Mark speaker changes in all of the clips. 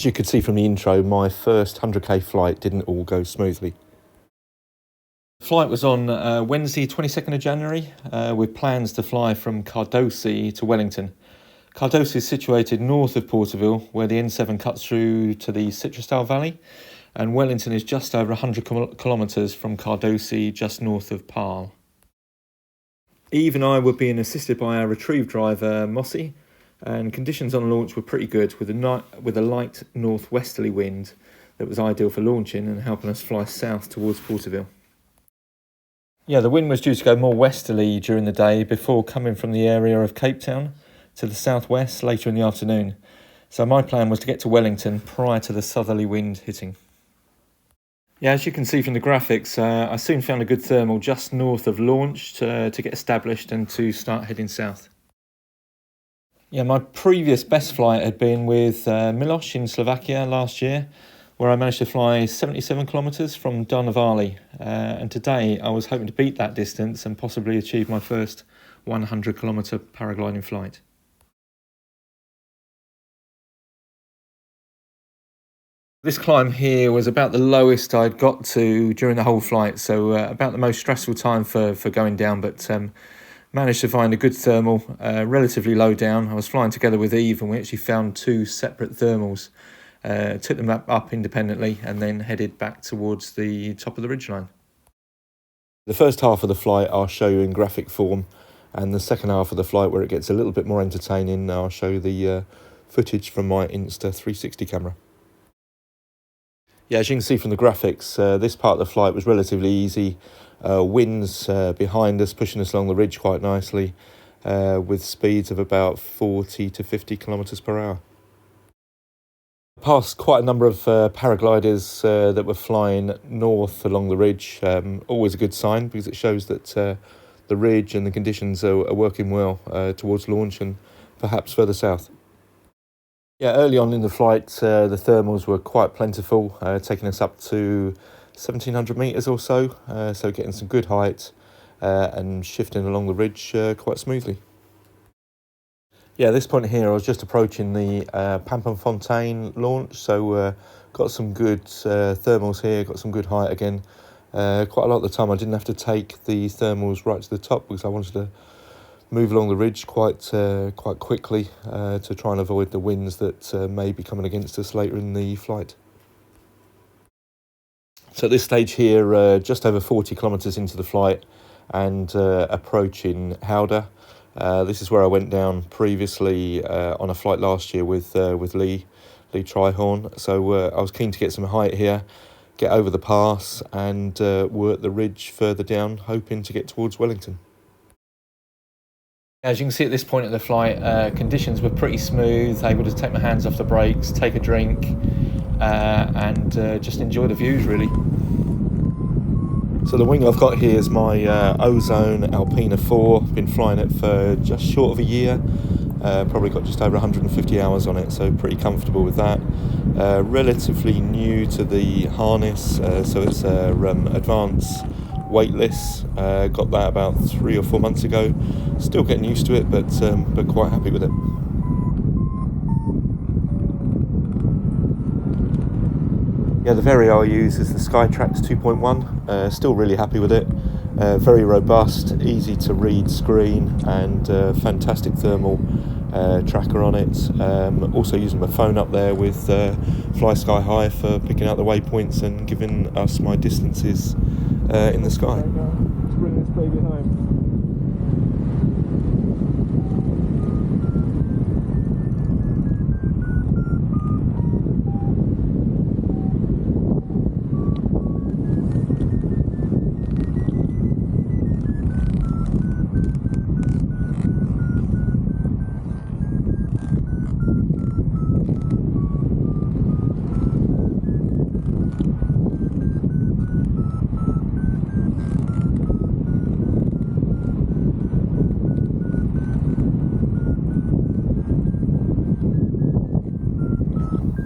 Speaker 1: As you could see from the intro, my first 100k flight didn't all go smoothly. The flight was on Wednesday 22nd of January with plans to fly from Kardoesie to Wellington. Kardoesie is situated north of Porterville, where the N7 cuts through to the Citrusdale Valley, and Wellington is just over 100 kilometres from Kardoesie, just north of Paarl. Yves and I were being assisted by our retrieve driver Mossy, and conditions on launch were pretty good with a light northwesterly wind that was ideal for launching and helping us fly south towards Porterville. Yeah, the wind was due to go more westerly during the day before coming from the area of Cape Town to the southwest later in the afternoon. So my plan was to get to Wellington prior to the southerly wind hitting. Yeah, as you can see from the graphics, I soon found a good thermal just north of launch to get established and to start heading south. Yeah, my previous best flight had been with Milos in Slovakia last year, where I managed to fly 77 kilometres from Donavali. And today I was hoping to beat that distance and possibly achieve my first 100 kilometre paragliding flight. This climb here was about the lowest I'd got to during the whole flight, so about the most stressful time for going down, but managed to find a good thermal, relatively low down. I was flying together with Yves and we actually found two separate thermals, took them up independently and then headed back towards the top of the ridgeline. The first half of the flight I'll show you in graphic form, and the second half of the flight, where it gets a little bit more entertaining, I'll show you the footage from my Insta360 camera. Yeah, as you can see from the graphics, this part of the flight was relatively easy. Winds behind us pushing us along the ridge quite nicely, with speeds of about 40 to 50 kilometres per hour. Passed quite a number of paragliders that were flying north along the ridge. Always a good sign because it shows that the ridge and the conditions are working well towards launch and perhaps further south. Yeah, early on in the flight, the thermals were quite plentiful, taking us up to 1,700 metres or so, so getting some good height and shifting along the ridge quite smoothly. Yeah, at this point here, I was just approaching the Pampinfontein launch, so got some good thermals here, got some good height again. Quite a lot of the time I didn't have to take the thermals right to the top because I wanted to move along the ridge quite quickly to try and avoid the winds that may be coming against us later in the flight. So at this stage here, just over 40 kilometres into the flight and approaching Howdah. This is where I went down previously on a flight last year with Lee Trihorn. So I was keen to get some height here, get over the pass and work the ridge further down, hoping to get towards Wellington. As you can see at this point of the flight, conditions were pretty smooth, able to take my hands off the brakes, take a drink and just enjoy the views really. So the wing I've got here is my Ozone Alpina 4, been flying it for just short of a year, probably got just over 150 hours on it, so pretty comfortable with that. Relatively new to the harness, so it's advanced weightless, got that about 3 or 4 months ago, still getting used to it, but quite happy with it. Yeah, the Vario I use is the Skytrax 2.1, still really happy with it, very robust, easy to read screen and fantastic thermal tracker on it. Also using my phone up there with Fly Sky High for picking out the waypoints and giving us my distances in the sky. Let's bring this baby home.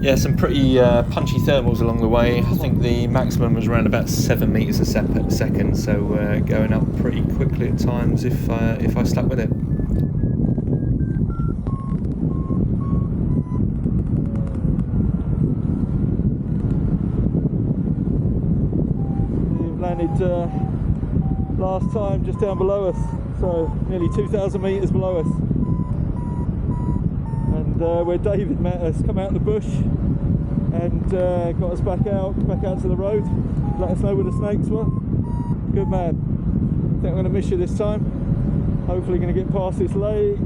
Speaker 1: Yeah, some pretty punchy thermals along the way. I think the maximum was around about 7 metres a second, so going up pretty quickly at times if I stuck with it.
Speaker 2: landed last time just down below us, so nearly 2,000 metres below us. And where David met us, come out of the bush and got us back out to the road, let us know where the snakes were. Good man. I think I'm going to miss you this time. Hopefully going to get past this lake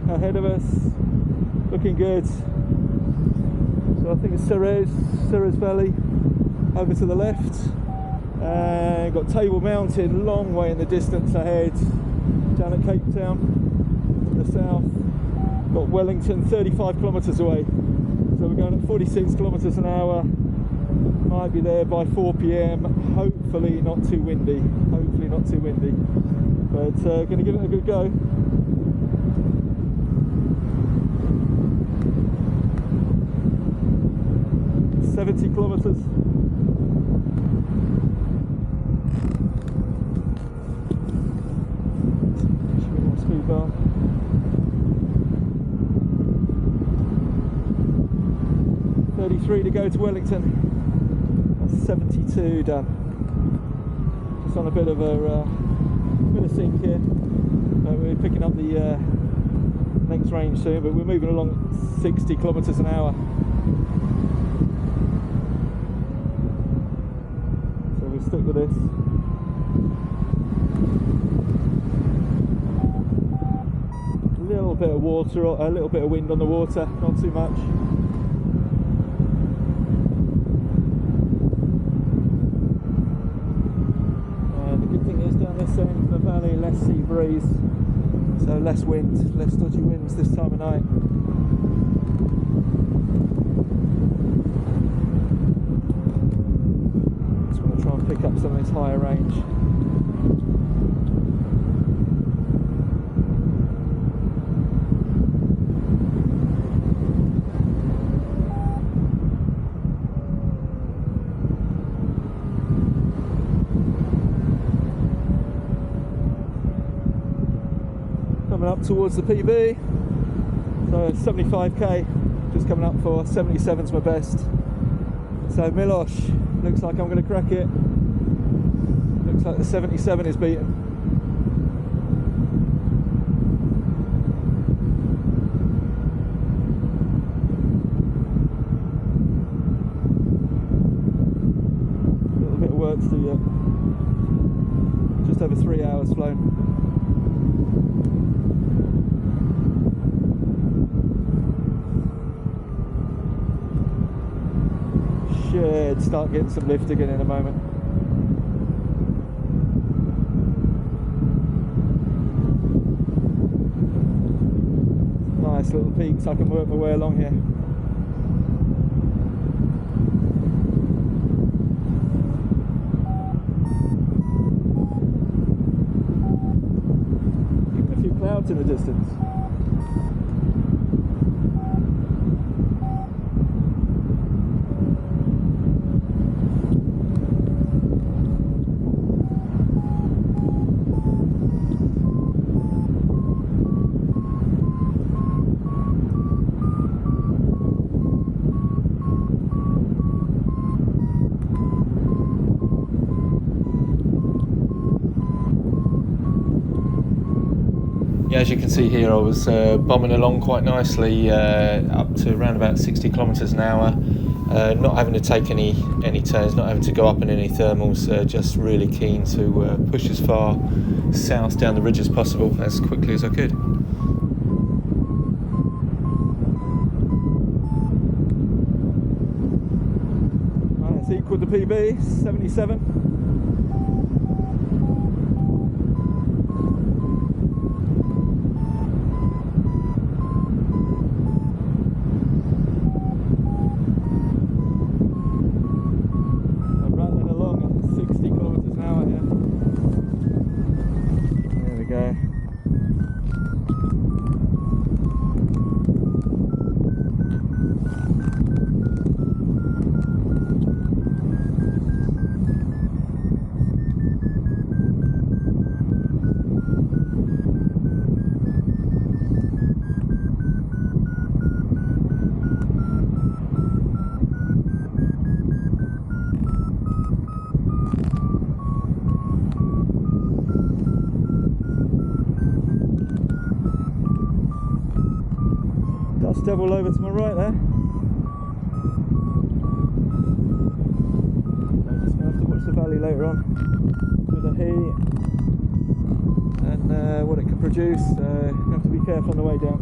Speaker 2: ahead of us. Looking good. So I think it's Ceres Valley over to the left. Got Table Mountain, long way in the distance ahead, down at Cape Town to the south. Got Wellington 35 kilometres away. So we're going at 46 kilometres an hour. Might be there by 4 p.m. Hopefully not too windy. But going to give it a good go. .70 kilometres. Should be more speed bar. .33 to go to Wellington. That's 72 done. Just on a bit of sink here. We're picking up the next range soon, but we're moving along at 60 kilometres an hour. So we'll stick with this. A little bit of water, a little bit of wind on the water, not too much. This end of the valley, less sea breeze, so less wind, less dodgy winds this time of night. Just want to try and pick up some of this higher range. Up towards the PB, so 75k, just coming up for 77's my best. So Milosh, looks like I'm going to crack it. Looks like the 77 is beaten. A little bit of work to do yet. Just over 3 hours flown. Should start getting some lift again in a moment. Nice little peaks, I can work my way along here. Even a few clouds in the distance.
Speaker 1: Yeah, as you can see here, I was bombing along quite nicely, up to around about 60 kilometres an hour, not having to take any turns, not having to go up in any thermals, just really keen to push as far south down the ridge as possible as quickly as I could.
Speaker 2: Right, it's equal to PB, 77. dust devil over to my right there. I'm just going to have to watch the valley later on with the heat and what it can produce. You have to be careful on the way down.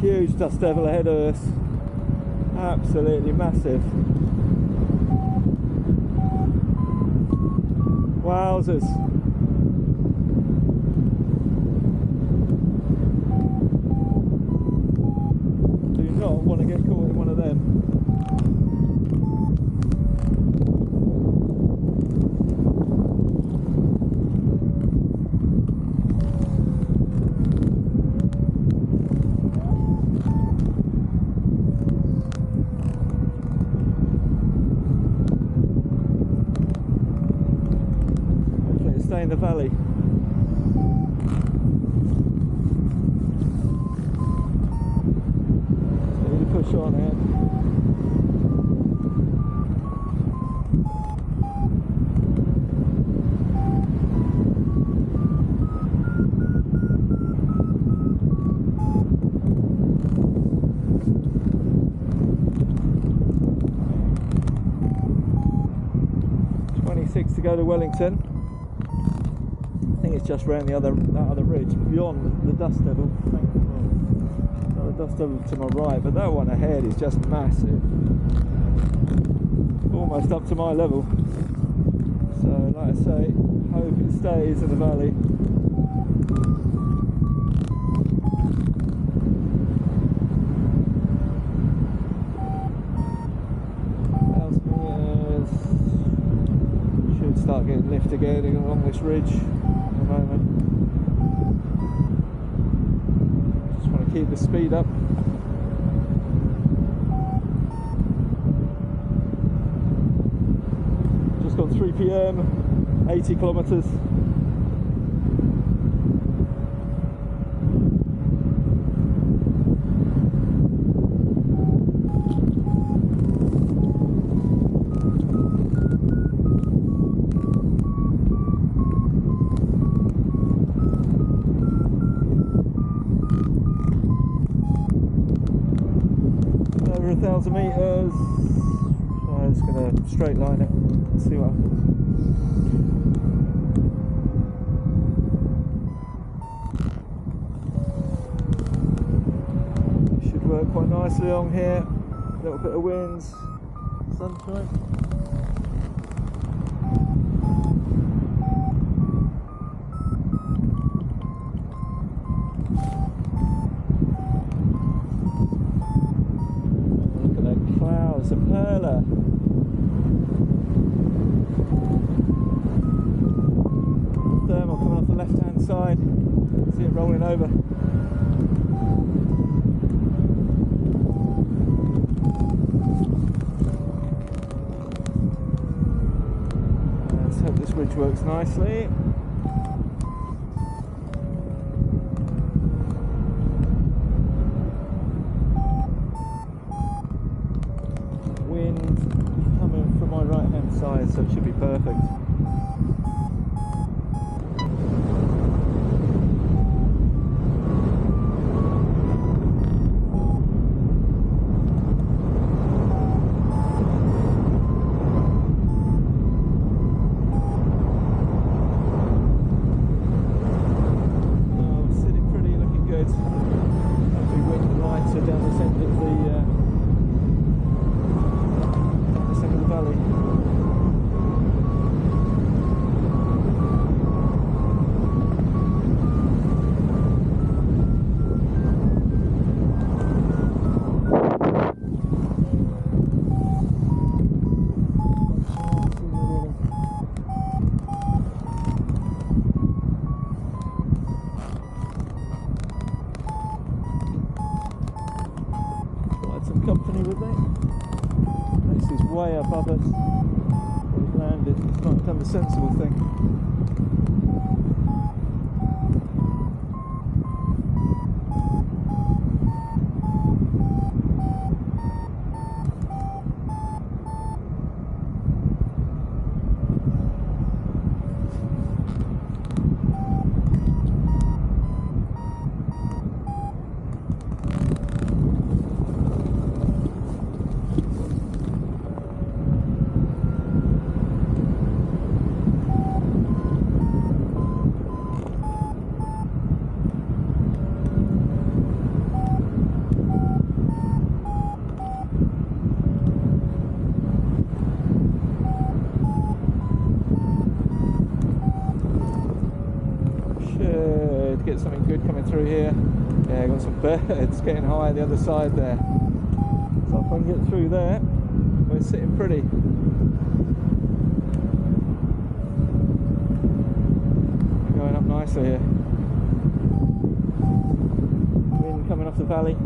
Speaker 2: Huge dust devil ahead of us, absolutely massive. Wowzers. Do not want to get caught in one of them. In the valley. So you push on ahead. To go to Wellington. I think it's just round that other ridge beyond the dust devil. Another dust devil to my right, but that one ahead is just massive, almost up to my level. So like I say, hope it stays in the valley. 1,000 meters. Start getting lift again along this ridge at the moment. Just want to keep the speed up. Just gone 3 PM, 80 kilometres. Over 1,000 meters. So I'm just going to straight line it and see what happens. It should work quite nicely along here. A little bit of winds, sunshine. Clouds, a perla. Thermal coming off the left hand side. See it rolling over. Let's hope this ridge works nicely. Side, so it should be perfect. Sitting pretty, looking good. Hopefully wind lighter down this end of the valley. Company with me. This is way above us. land it. It's not done the sensible thing. Get something good coming through here. Yeah, got some birds getting high on the other side there. So if I can get through there, we're sitting pretty. Going up nicely here. Wind coming off the valley.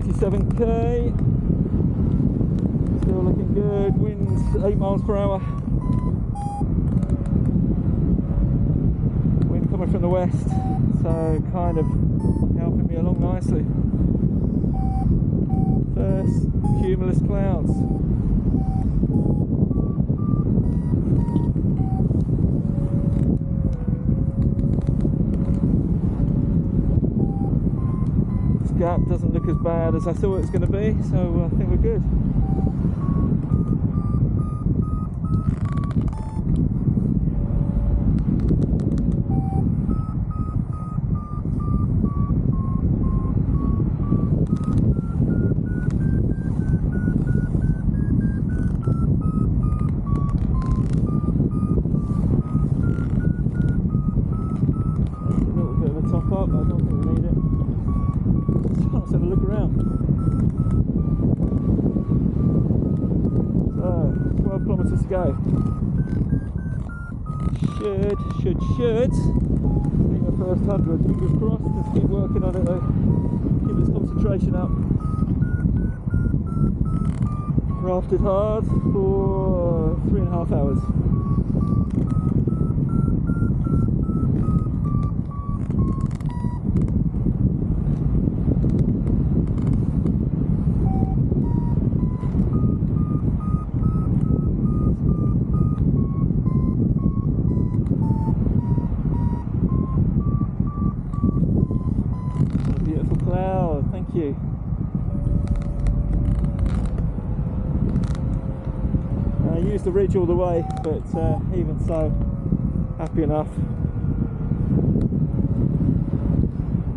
Speaker 2: 87k. Still looking good. Winds 8 miles per hour. Wind coming from the west, so kind of helping me along nicely. First cumulus clouds. This gap doesn't look as bad as I thought it was going to be, so I think we're good. Go. Should be my first 100. Fingers crossed. Just keep working on it though. Keep this concentration up. Rafted hard for 3.5 hours. Thank you. I used the ridge all the way, but even so, happy enough.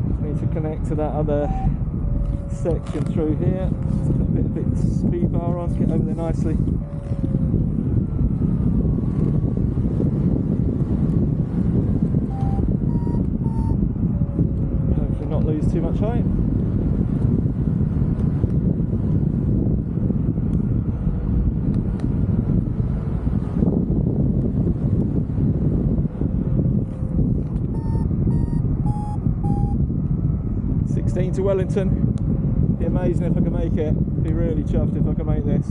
Speaker 2: Just need to connect to that other section through here. Just put a bit speed bar on, get over there nicely. Hopefully not lose too much height. To Wellington. Be amazing if I can make it. Be really chuffed if I can make this.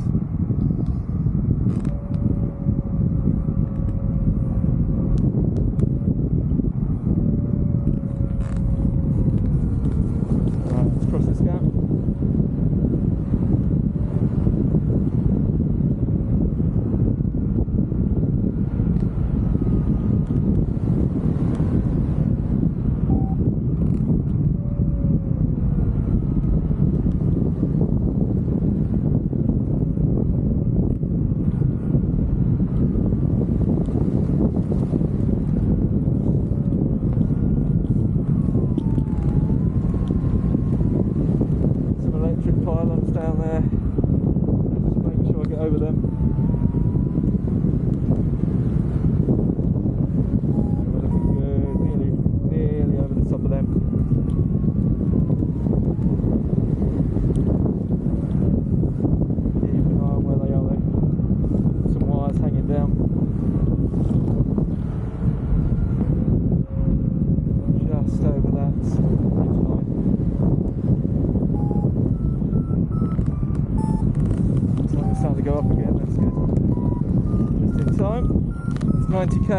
Speaker 2: Right, let's cross this gap. Down there, just making sure I get over them. We're looking good, nearly over the top of them. Keep an eye on where they are though. Some wires hanging down. Just over that ridge line. Starting to go up again, that's good. Just in time. It's 90k.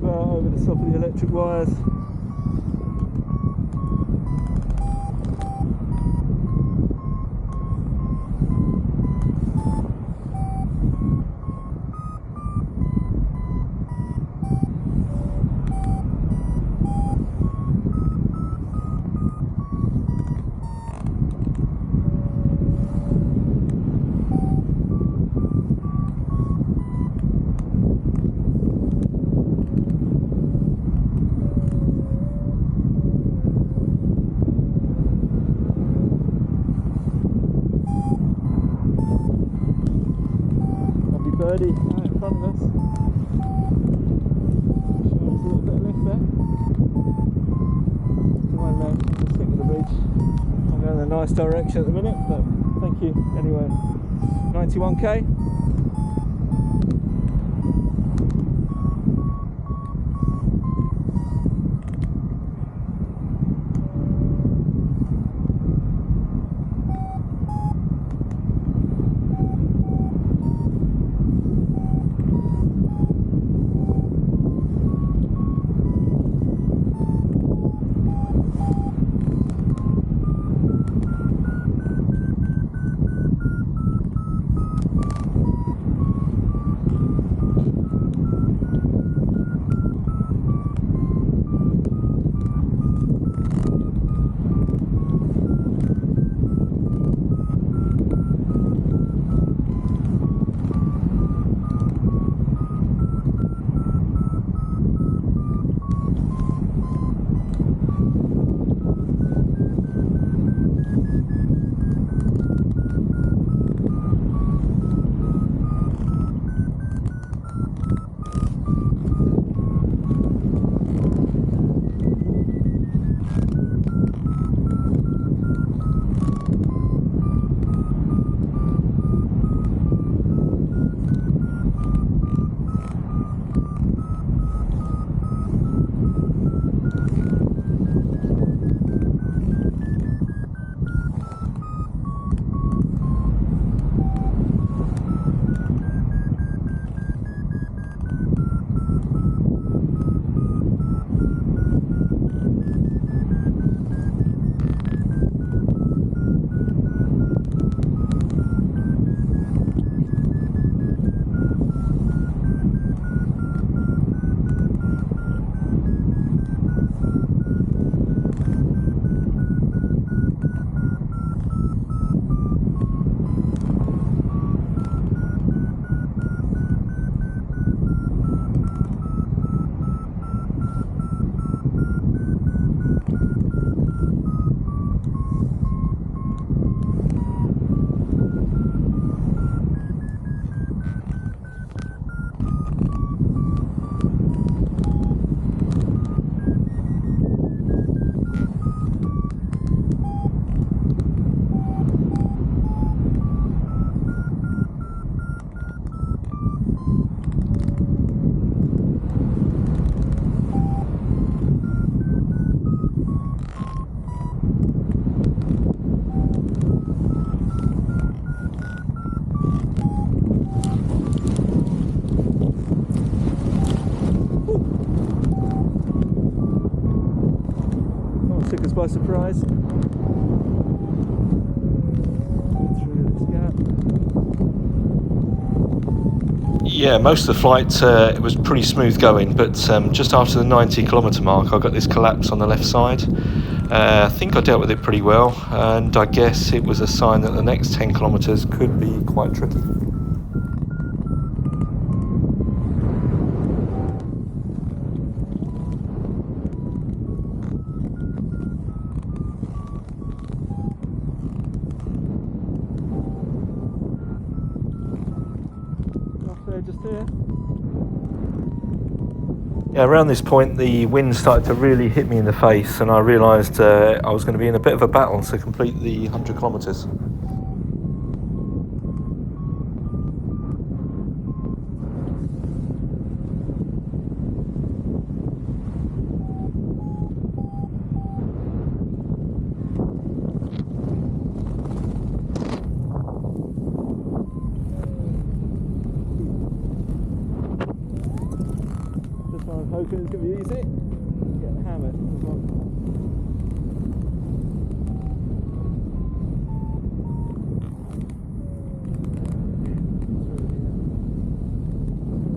Speaker 2: Over the top of the electric wires. precise direction at the minute, but thank you anyway. 91k. By surprise. Through this gap.
Speaker 1: Yeah, most of the flight it was pretty smooth going, but just after the 90-kilometre mark I got this collapse on the left side. I think I dealt with it pretty well, and I guess it was a sign that the next 10 kilometres could be quite tricky.
Speaker 2: Just here.
Speaker 1: Yeah, around this point the wind started to really hit me in the face, and I realised I was going to be in a bit of a battle to complete the 100 kilometres.
Speaker 2: I'm hoping it's going to be easy. Get hammered.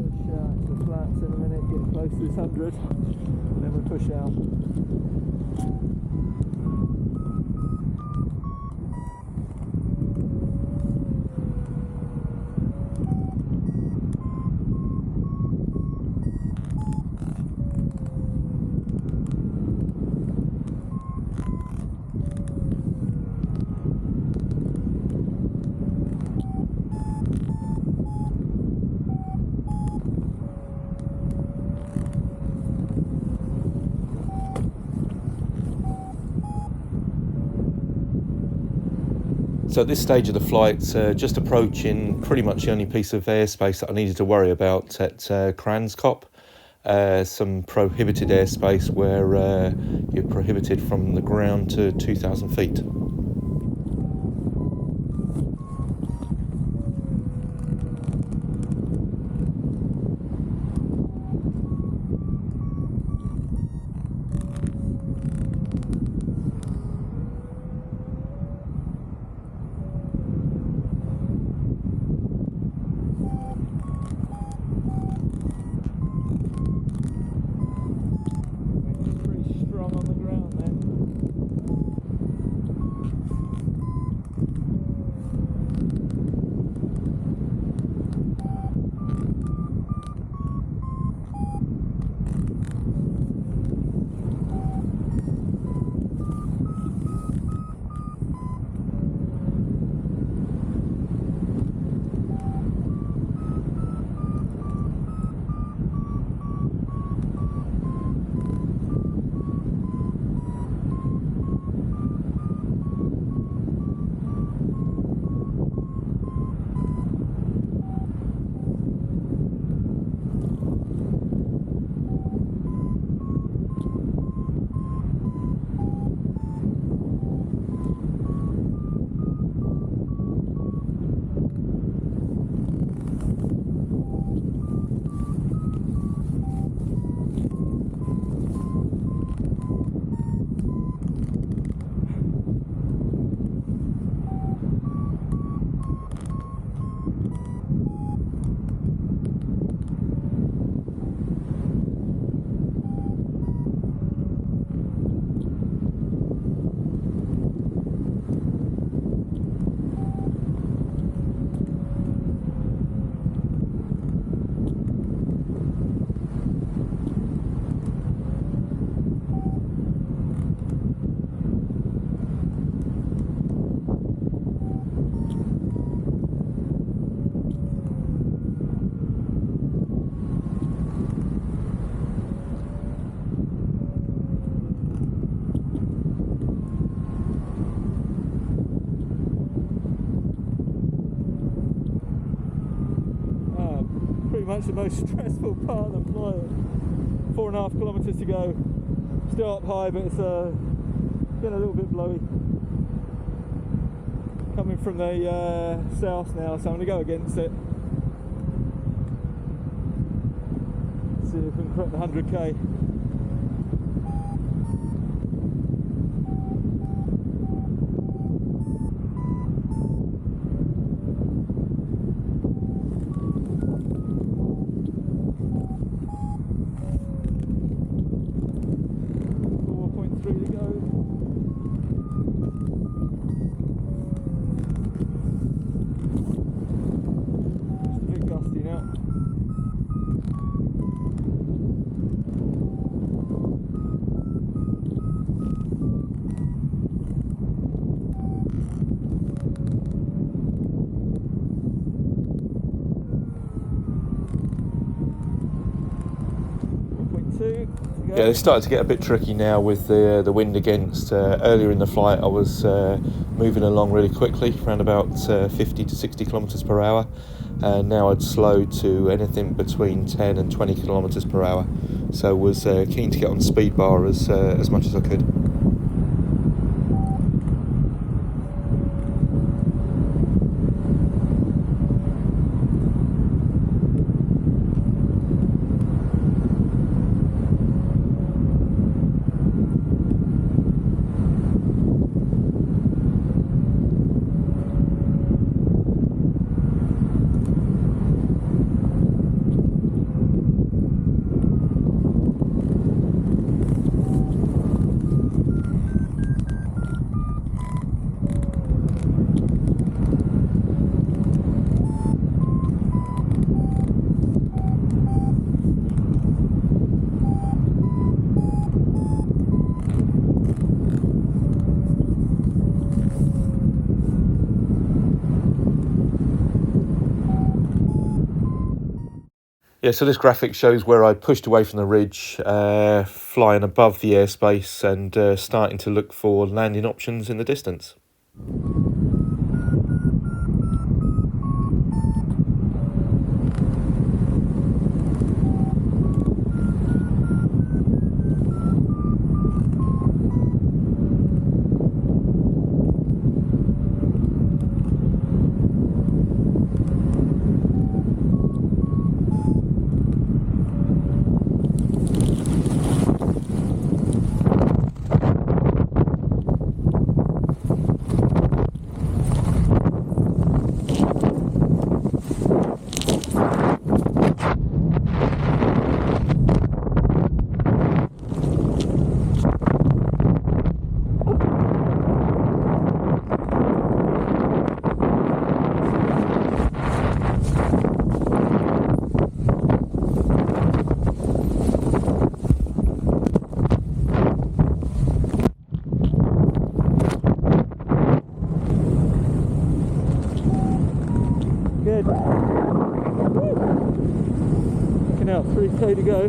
Speaker 2: Push out to the flats in a minute, get close to this 100, and then we push out.
Speaker 1: So at this stage of the flight, just approaching pretty much the only piece of airspace that I needed to worry about at Kranskop. Some prohibited airspace where you're prohibited from the ground to 2,000 feet.
Speaker 2: Pretty strong on the ground then. Pretty much the most stressful part of the flight. 4.5 kilometres to go. Still up high, but it's been a little bit blowy. Coming from the south now, so I'm going to go against it. See if we can crack the 100k.
Speaker 1: Yeah, they started to get a bit tricky now with the wind against. Earlier in the flight I was moving along really quickly, around about 50 to 60 kilometres per hour, and now I'd slowed to anything between 10 and 20 kilometres per hour, so was keen to get on speed bar as much as I could. Yeah, so this graphic shows where I pushed away from the ridge, flying above the airspace and starting to look for landing options in the distance.
Speaker 2: 100k to go.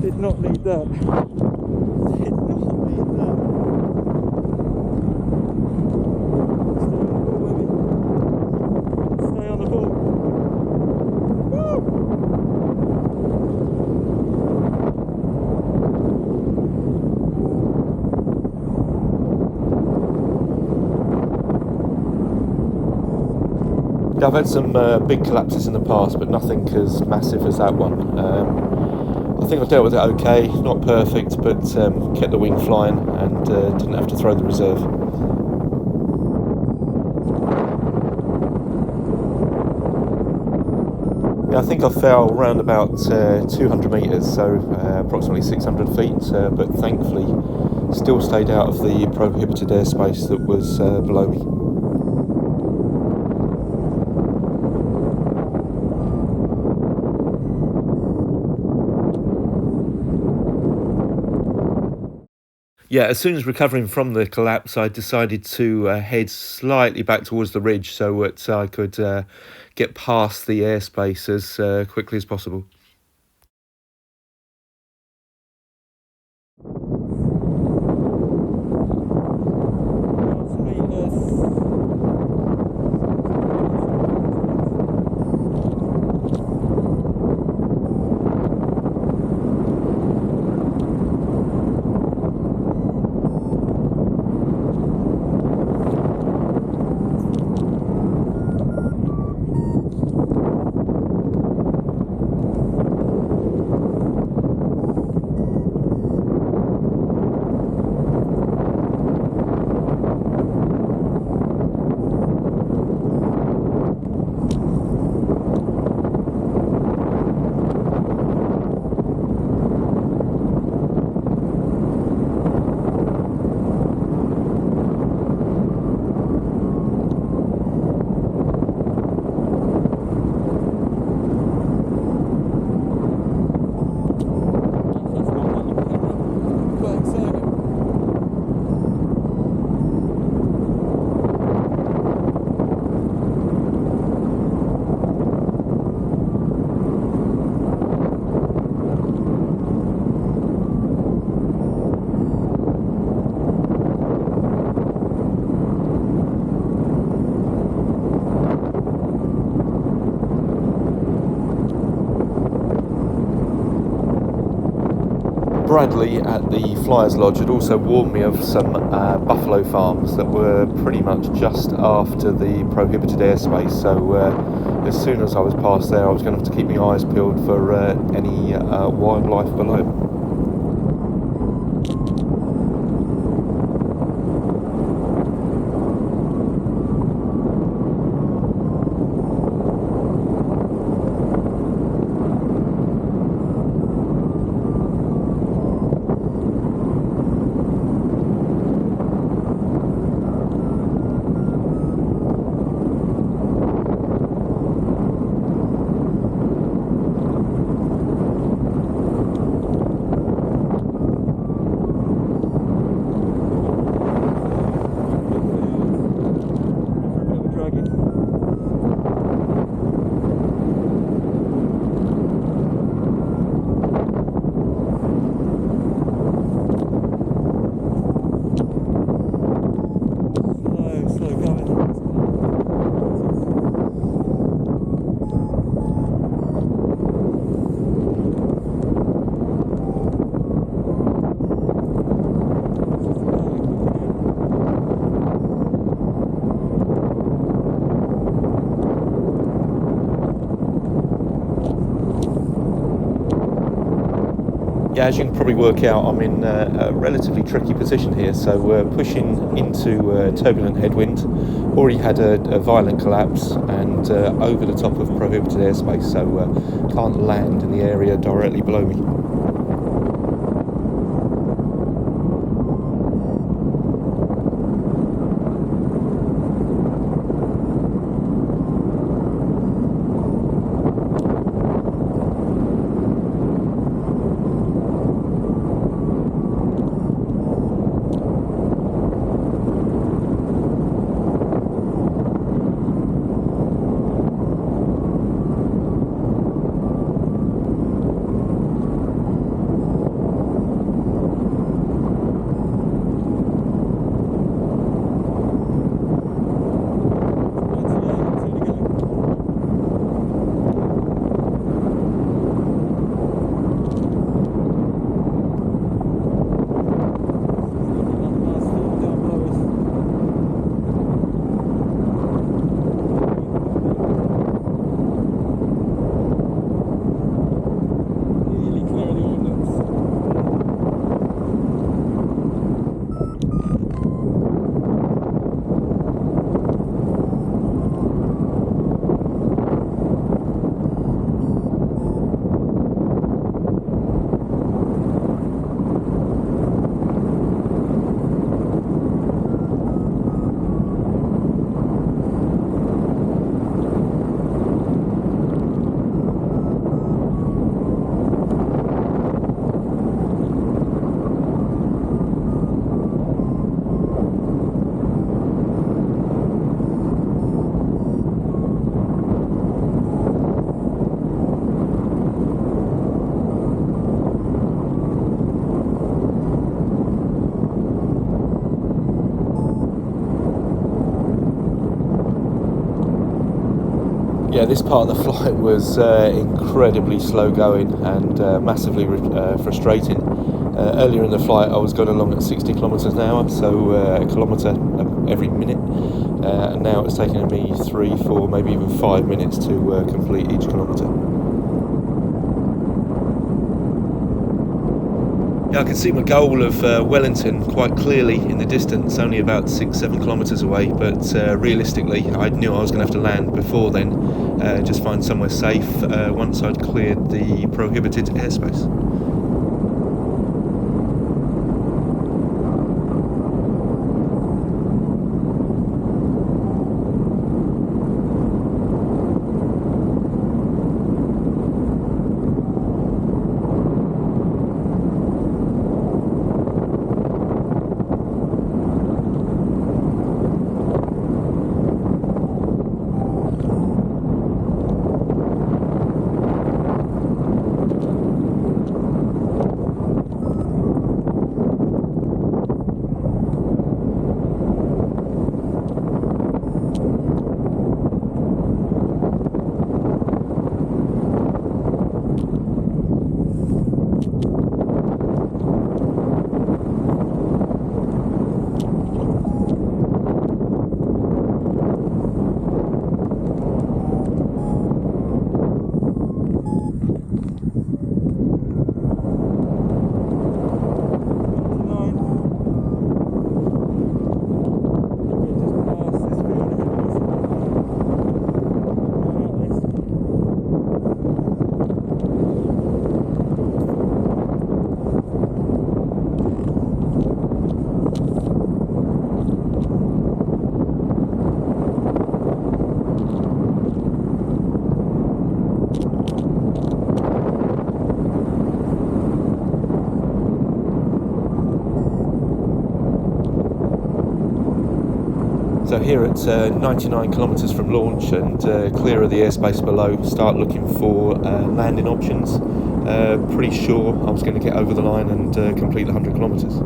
Speaker 2: Did not need that. Did not need that. Stay on the ball, baby. Stay on the ball.
Speaker 1: Yeah, I've had some big collapses in the past, but nothing as massive as that one. I think I dealt with it okay, not perfect, but kept the wing flying and didn't have to throw the reserve. Yeah, I think I fell around about 200 metres, so approximately 600 feet, but thankfully still stayed out of the prohibited airspace that was below me. Yeah, as soon as recovering from the collapse, I decided to head slightly back towards the ridge so that I could get past the airspace as quickly as possible. Bradley at the Flyers Lodge had also warned me of some buffalo farms that were pretty much just after the prohibited airspace, so as soon as I was past there I was going to have to keep my eyes peeled for any wildlife below. Yeah, as you can probably work out, I'm in a relatively tricky position here. So we're pushing into turbulent headwind, already had a violent collapse, and over the top of prohibited airspace, so can't land in the area directly below me. Yeah, this part of the flight was incredibly slow going and massively frustrating. Earlier in the flight I was going along at 60 kilometres an hour, so a kilometre every minute, and now it's taking me 3, 4, maybe even 5 minutes to complete each kilometre. Yeah, I can see my goal of Wellington quite clearly in the distance, only about 6-7 kilometres away, but realistically I knew I was going to have to land before then, just find somewhere safe once I'd cleared the prohibited airspace. So here at 99 kilometres from launch and clear of the airspace below, start looking for landing options. Pretty sure I was going to get over the line and complete the 100 kilometres.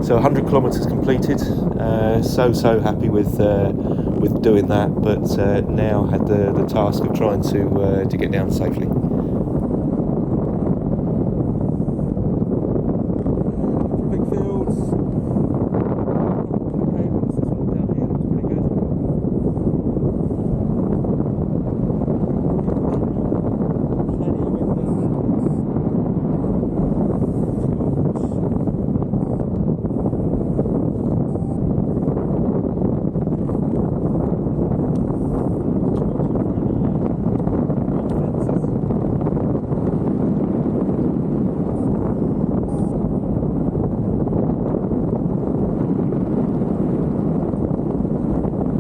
Speaker 1: So 100 kilometres completed. So happy with doing that, but now had the task of trying to get down safely.
Speaker 2: Big fields. Down here looks pretty good. Plenty of wind down there.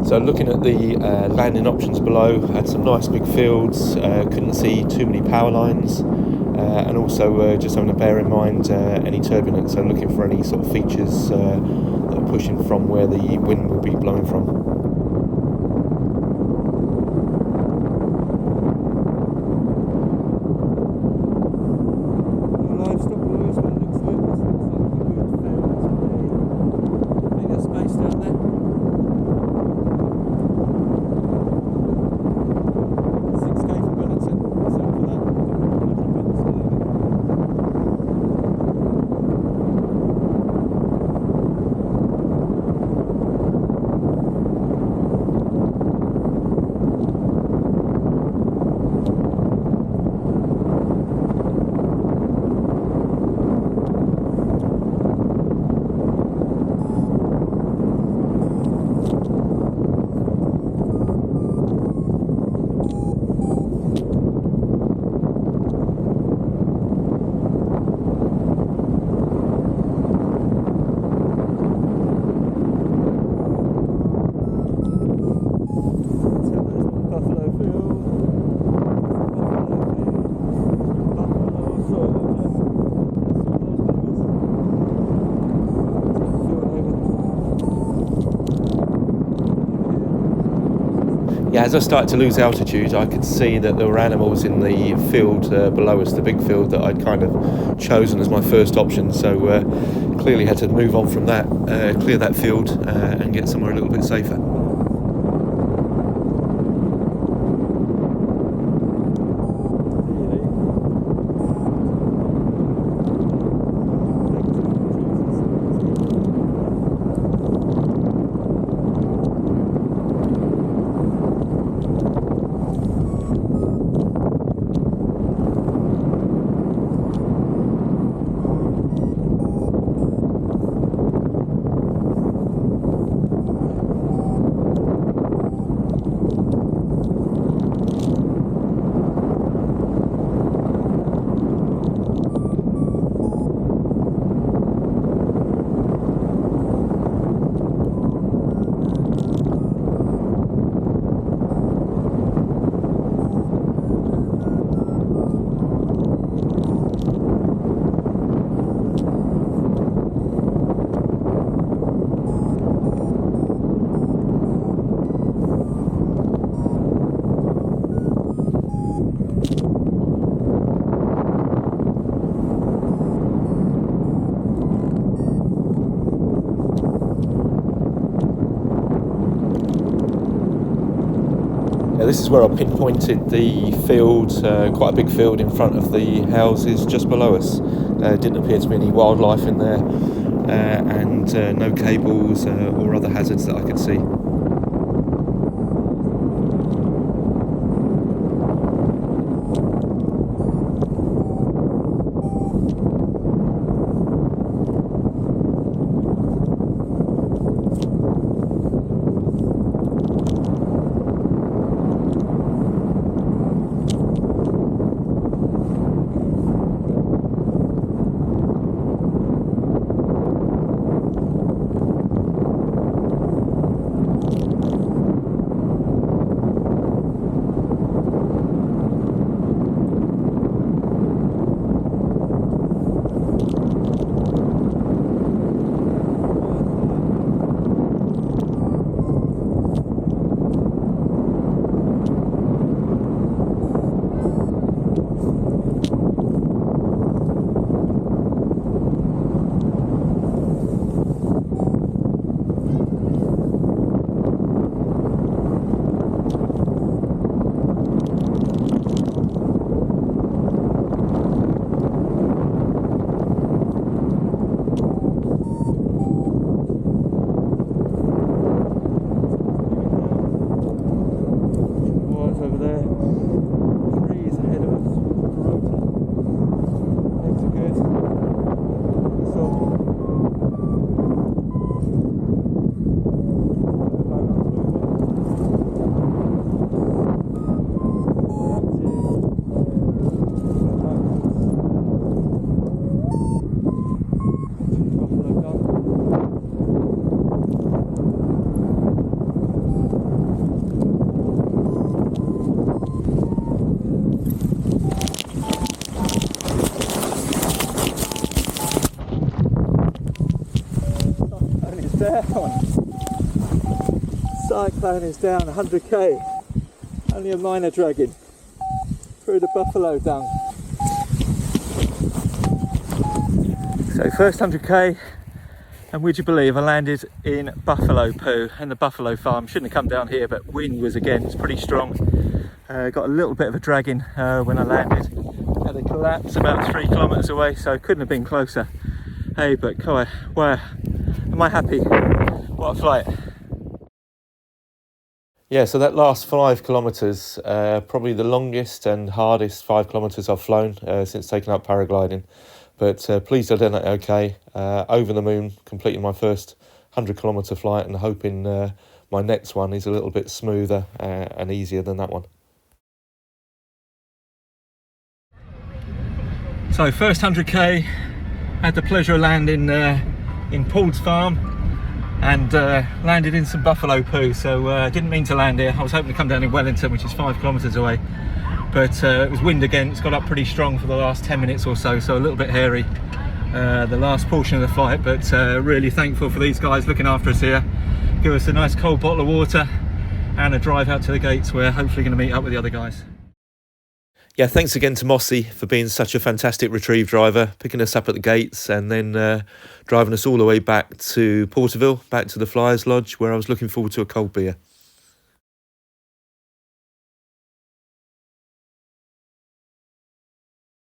Speaker 1: So looking at the landing options below, had some nice big fields, couldn't see too many power lines, and also just having to bear in mind any turbulence, so looking for any sort of features that are pushing from where the wind will be blowing from.
Speaker 2: Livestock below us, by the looks of it. Looks like a good field. Bigger space down there. 6k for Wellington, so for that,
Speaker 1: Yeah, as I started to lose altitude, I could see that there were animals in the field below us, the big field that I'd kind of chosen as my first option. So clearly had to move on from that, clear that field and get somewhere a little bit safer. This is where I pinpointed the field, quite a big field in front of the houses just below us. Didn't appear to be any wildlife in there, and no cables or other hazards that I could see.
Speaker 2: down. Cyclone is down 100k. Only a minor dragging through the buffalo dung. So first 100k, and would you believe I landed in buffalo poo and the buffalo farm. Shouldn't have come down here, but wind was again, it's pretty strong. Got a little bit of a dragging when I landed. Had a collapse about 3 kilometres away, so couldn't have been closer. Hey, but Kai, wow, am I happy? What a flight.
Speaker 1: Yeah, so that last 5 kilometres, probably the longest and hardest 5 kilometres I've flown since taking up paragliding. But pleased I did it okay. Over the moon, completing my first 100-kilometre flight, and hoping my next one is a little bit smoother and easier than that one.
Speaker 2: So first 100k, had the pleasure of landing in Paul's farm, and landed in some buffalo poo. So didn't mean to land here. I was hoping to come down in Wellington, which is 5 kilometres away. But it was wind again. It's got up pretty strong for the last 10 minutes or so, so a little bit hairy the last portion of the flight. But really thankful for these guys looking after us here. Give us a nice cold bottle of water and a drive out to the gates. We're hopefully going to meet up with the other guys.
Speaker 1: Yeah, thanks again to Mossy for being such a fantastic retrieve driver, picking us up at the gates and then driving us all the way back to Porterville, back to the Flyers Lodge, where I was looking forward to a cold beer.